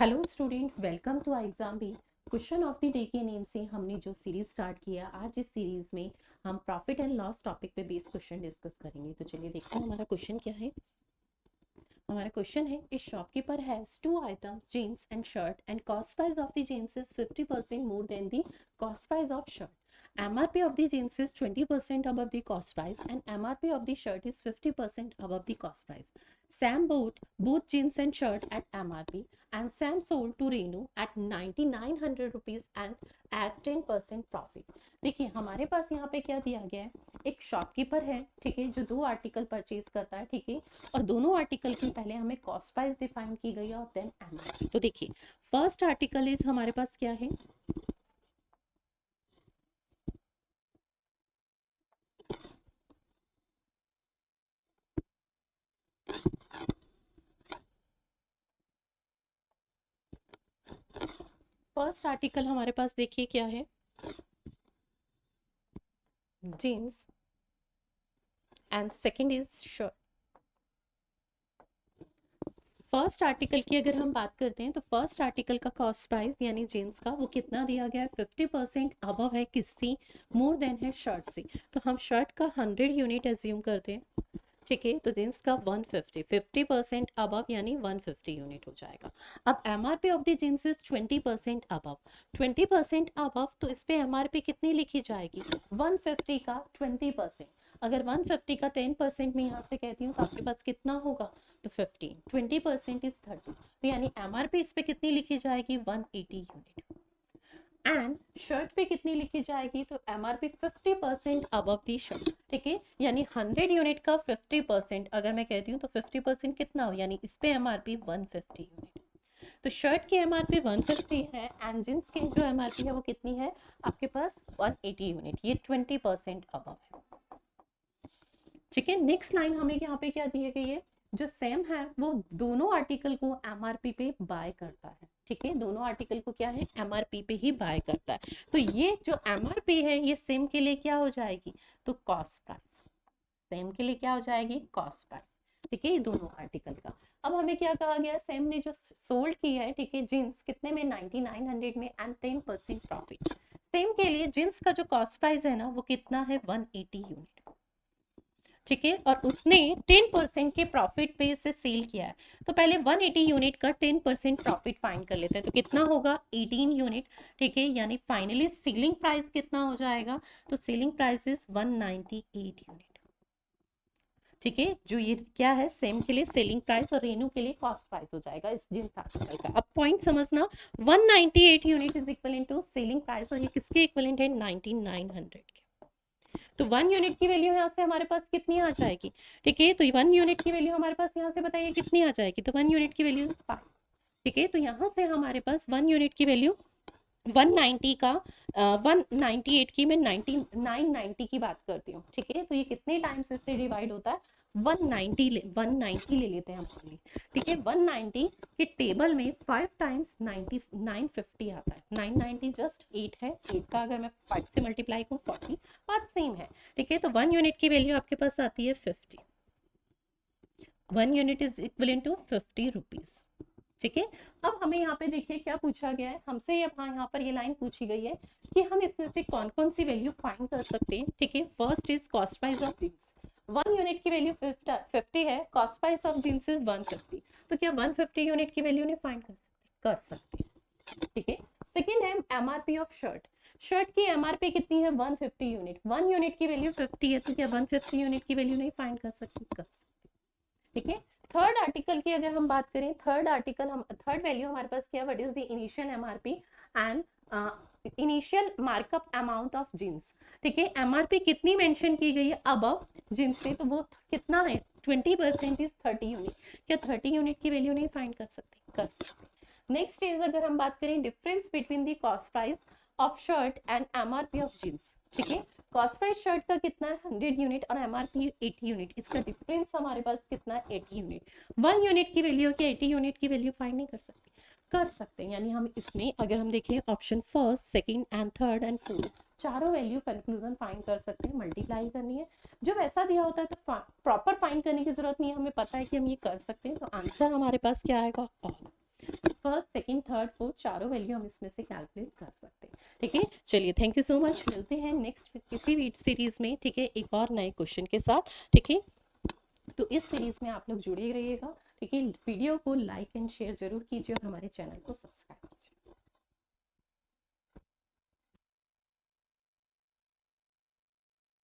Hello student, welcome to exam B. Question of the day के name से हमने जो सीरीज स्टार्ट किया, आज इस सीरीज में हम प्रॉफिट एंड लॉस टॉपिक पे बेस्ड क्वेश्चन डिस्कस करेंगे। तो चलिए देखते हैं हमारा क्वेश्चन क्या है। हमारा क्वेश्चन है, इस shopkeeper has two items, jeans and shirt, and cost price of the jeans is 50% more than the cost price of shirt. MRP of the jeans is 20% above the cost price and MRP of the shirt is 50% above the cost price. Sam bought both jeans and shirt at MRP and Sam sold to Renu at 9900 rupees and at 10% profit. देखिए हमारे पास यहाँ पे क्या दिया गया है, एक shopkeeper है, ठीक है, जो दो आर्टिकल परचेज करता है, ठीक है, और दोनों आर्टिकल की पहले हमें कॉस्ट प्राइस डिफाइन की गई है और देन MRP. तो देखिए फर्स्ट आर्टिकल इज हमारे पास क्या है, फर्स्ट आर्टिकल हमारे पास देखिए क्या है, jeans and second is shirt. First article की अगर हम बात करते हैं तो फर्स्ट आर्टिकल का कॉस्ट प्राइस यानी जीन्स का वो कितना दिया गया है, 50% अबव है, किससे, मोर देन है शर्ट से. तो हम शर्ट का 100 यूनिट एज्यूम करते हैं, ठीक है, तो जींस का 150, 50% अबव यानी 150 यूनिट हो जाएगा. अब MRP of the jeans is 20% above, 20% above, तो इस पे एमआरपी कितनी लिखी जाएगी, 150 का 20%. अगर 150 का 10% में यहाँ से कहती हूँ तो आपके पास कितना होगा, तो 15, 20% इज 30, तो यानी एमआरपी इस पे कितनी लिखी जाएगी, 180 यूनिट. एंड शर्ट पे कितनी लिखी जाएगी, तो एमआरपी 50% अबव दी शर्ट, ठीक है, यानी 100 यूनिट का 50%, अगर मैं कहती हूँ तो 50% कितना हो, यानी इस पे एमआरपी 150 यूनिट. तो शर्ट की एमआरपी 150 है एंड जींस की जो एमआरपी है वो कितनी है आपके पास, 180 यूनिट, ये 20% अबव है, ठीक है. नेक्स्ट लाइन हमें यहाँ पे क्या दी गई है, जो सेम है वो दोनों आर्टिकल को एमआरपी पे बाय करता है, ठीक है, दोनों आर्टिकल को क्या है, एमआरपी पे ही बाय करता है. तो ये जो एमआरपी है ये सेम के लिए क्या हो जाएगी, तो कॉस्ट प्राइस, सेम के लिए क्या हो जाएगी, कॉस्ट प्राइस, ठीक है, दोनों आर्टिकल का. अब हमें क्या कहा गया, सेम ने जो सोल्ड किया है, ठीक है, जींस कितने में, 9900 में एंड 10% प्रॉफिट. सेम के लिए जींस का जो कॉस्ट प्राइस है ना वो कितना है, 180 यूनिट, ठीक है, और उसने 10% के प्रॉफिट पे इसे सेल किया है. तो पहले 180 यूनिट का 10% प्रॉफिट फाइंड कर लेते हैं, तो कितना होगा, 18 यूनिट, ठीक है, यानी फाइनली सेलिंग प्राइस कितना हो जाएगा, तो सेलिंग प्राइस इज 198 यूनिट, ठीक है, जो ये क्या है, सेम के लिए सेलिंग प्राइस और रेनू के लिए कॉस्ट प्राइस हो जाएगा इस जींस आर्टिकल का. अब पॉइंट समझना, 198 unit is equal to selling price, और ये किसके इक्वलेंट है, 9900 के. तो 1 यूनिट की वैल्यू यहाँ से हमारे पास कितनी आ जाएगी, ठीक है, तो 1 यूनिट की वैल्यू हमारे पास यहाँ से बताइए कितनी आ जाएगी, तो 1 यूनिट की वैल्यू 5, ठीक है, तो यहाँ से हमारे पास 1 यूनिट की वैल्यू 190 का 198 की मैं 990 की बात करती हूँ, ठीक है, तो ये कितने टाइम्स इससे डिवाइड होता है, 190 ले लेते हैं हम पहले, ठीक है, 190 के टेबल में 5 टाइम्स 90 950 आता है, 990 जस्ट 8 है, 8 का अगर मैं 5 से मल्टीप्लाई करूँ 40, बात सेम है, ठीक है, तो 1 यूनिट की वैल्यू आपके पास आती है 50, 1 unit is equal to 50 rupees, ठीक है. अब हमें यहाँ पे देखिए क्या पूछा गया है हमसे, अब हाँ यहाँ पर ये लाइन पूछी गई है कि हम इसमें से कौन कौन सी वैल्यू फाइंड कर सकते हैं, ठीक है. First is cost price of jeans, 1 unit की वैल्यू 50 है, cost price of jeans is 150, तो क्या 150 यूनिट की वैल्यू नहीं फाइंड कर सकते, ठीक है. सेकेंड है एमआरपी ऑफ शर्ट, शर्ट की एमआरपी कितनी है, 150 यूनिट, 1 यूनिट की वैल्यू 50 है, तो क्या 150 यूनिट की वैल्यू नहीं फाइंड कर सकते, ठीक है. थर्ड आर्टिकल की अगर हम बात करें, थर्ड वैल्यू हमारे पास क्या, what is the initial MRP and initial markup amount of jeans, ठीक है, एमआरपी कितनी मेंशन की गई है अबव जींस पे, तो वो कितना है, 20% इज 30 यूनिट, क्या 30 यूनिट की वैल्यू नहीं फाइंड कर सकते. नेक्स्ट इज अगर हम बात करें difference between the cost price of shirt and MRP of jeans, ठीक है, कॉस्ट प्राइस शर्ट का कितना है, 100 यूनिट और एमआरपी 80 यूनिट, इसका डिफरेंस हमारे पास कितना है, 80 यूनिट. 1 यूनिट की वैल्यू क्या 80 यूनिट की वैल्यू फाइंड नहीं कर सकते, यानी हम इसमें अगर हम देखें option first, second and third and fourth, चारों वैल्यू कंक्लूजन फाइंड कर सकते हैं, मल्टीप्लाई करनी है. जब ऐसा दिया होता है तो प्रॉपर फाइंड करने की जरूरत नहीं है, हमें पता है कि हम ये कर सकते हैं, तो आंसर हमारे पास क्या आएगा, all. First, second, third, fourth चारों वैल्यू हम इसमें से कैलकुलेट कर सकते हैं। ठीक है, चलिए थैंक यू सो मच, मिलते हैं नेक्स्ट किसी सीरीज में। ठीक है, एक और नए क्वेश्चन के साथ। ठीक है, तो इस सीरीज में आप लोग जुड़े रहिएगा। ठीक है, वीडियो को लाइक एंड शेयर जरूर कीजिए और हमारे चैनल को सब्सक्राइब कीजिए।